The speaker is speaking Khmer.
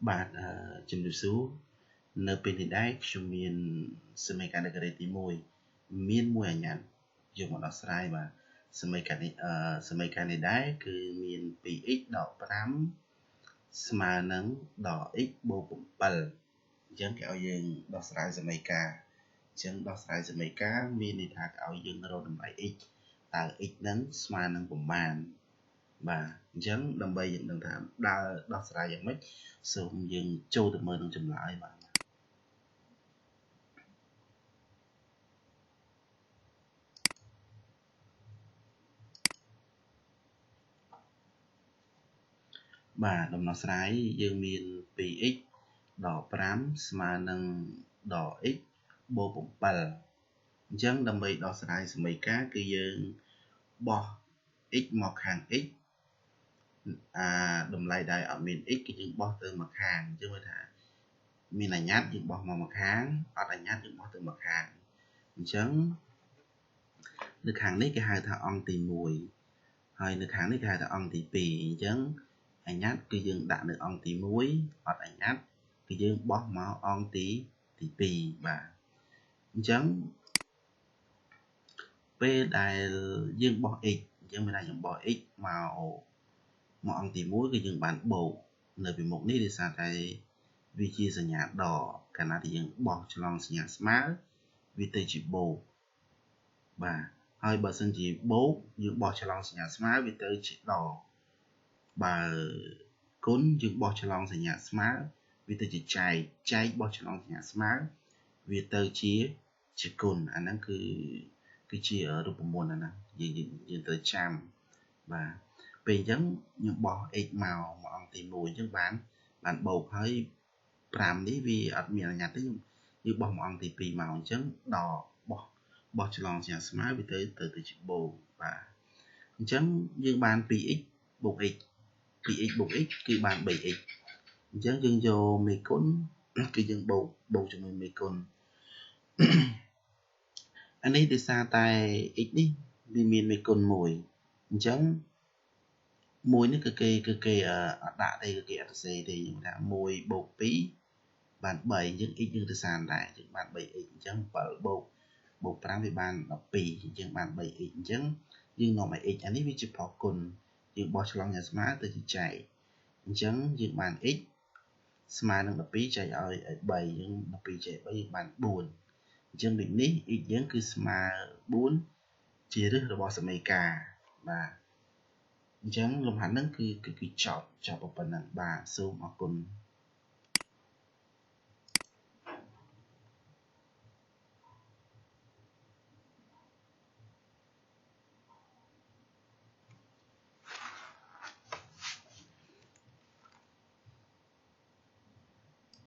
បាទជំរាបសួរនៅពេលនេះដែរខ្ញុំមានសមីការណក្រេទី1មានមួយអាញាត់យកមកដោះស្រាយបាទសមីការនេះដែរគឺមាន 2x ដក5ស្មើនឹងដក x បូក7អញ្ចឹងគេឲ្យយើងដោះស្រាយសមីការអញ្ចឹងដោះស្រាយសមីការមានន័យថាគេឲ្យយើងរកតម្លៃ x តើ x ហ្នឹងស្មើនឹងប៉ុន្មានបាទអញ្ចឹងដើម្បីយើងដឹងថាដើរដោះស្រាយយ៉ាងម៉េចសូមយើងចូលទៅមើលនឹងចម្លើយបាទបាទដំណោះស្រាយយើងមាន 2x ដក5ស្មើនឹងដក x បូក7អញ្ចឹងដើម្បីដោះស្រាយសមីការគឺយើងបោះ x មកខាង x តម្លៃដែលអត់មាន x គឺយើងបោះទៅមកខាងអញ្ចឹងមើលថាមានអញ្ញត្តិយើងបោះមកខាងអត់អញ្ញត្តិយើងបោះទៅមកខាងអញ្ចឹងនៅខាងនេះគេហៅថាអង្គទី1ហើយនៅខាងនេះគេហៅថាអង្គទី2អញ្ចឹងអញ្ញត្តិគឺយើងដាក់នៅអង្គទី1អត់អញ្ញត្តិគឺយើងបោះមកអង្គទី2បាទអញ្ចឹងពេលដែលយើងបោះ x អញ្ចឹងមានថាយើងបោះ x មកអង្គទី1គឺយើងបានបូកនៅពីមុខនេះដោយសារតែវាជាសញ្ញាដកកាលណាដែលយើងបោះឆ្លងសញ្ញាស្មើវាទៅជាបូកបាទហើយបើសិនជាបូកយើងបោះឆ្លងសញ្ញាស្មើវាទៅជាដកបើគុណយើងបោះឆ្លងសញ្ញាស្មើវាទៅជាចែកបោះឆ្លងសញ្ញាស្មើវាទៅជាគុណអាហ្នឹងគឺជារូបមន្តអាហ្នឹងយើងត្រូវចាំបាទពេលអញ្ចឹងខ្ញុំបោះ x មកអង្គទី1អញ្ចឹងបានបូកហើយ5នេះវាអត់មានអញ្ញត្តិទេយើងបោះមកអង្គទី2មកអញ្ចឹងដល់បោះឆ្លងសញ្ញាស្មើវាទៅជាបូកបាទអញ្ចឹងយើងបាន 2x បូក x 2x បូក x គឺបាន 3x អញ្ចឹងយើងយកមេគុណគឺយើងបូកជាមួយមេគុណអានេះដោយសារតែ x នេះវាមានមេគុណ1អញ្ចឹង1នេះគឺគេអត់ដាក់ទេគឺគេអត់សរសេរទេយើងថា1បូក2បាន3អញ្ចឹង x យើងទៅសានដែរអញ្ចឹងបាន 3x អញ្ចឹង7បូក5វាបាន12អញ្ចឹងបាន 3x អញ្ចឹងយើងនាំឲ្យ x អានេះវាជាផគុណយើងបោះឆ្លងយ៉ាងស្មើទៅជាចែកអញ្ចឹងយើងបាន x ស្មើនឹង12ចែកឲ្យ3អញ្ចឹង12ចែក3យើងបាន4អញ្ចឹងដូចនេះ x យើងគឺស្មើ4ជាឫសរបស់សមីការបាទអញ្ចឹងលំហាត់ហ្នឹងគឺចប់ប៉ុណ្ណឹងបាទសូមអរគុណ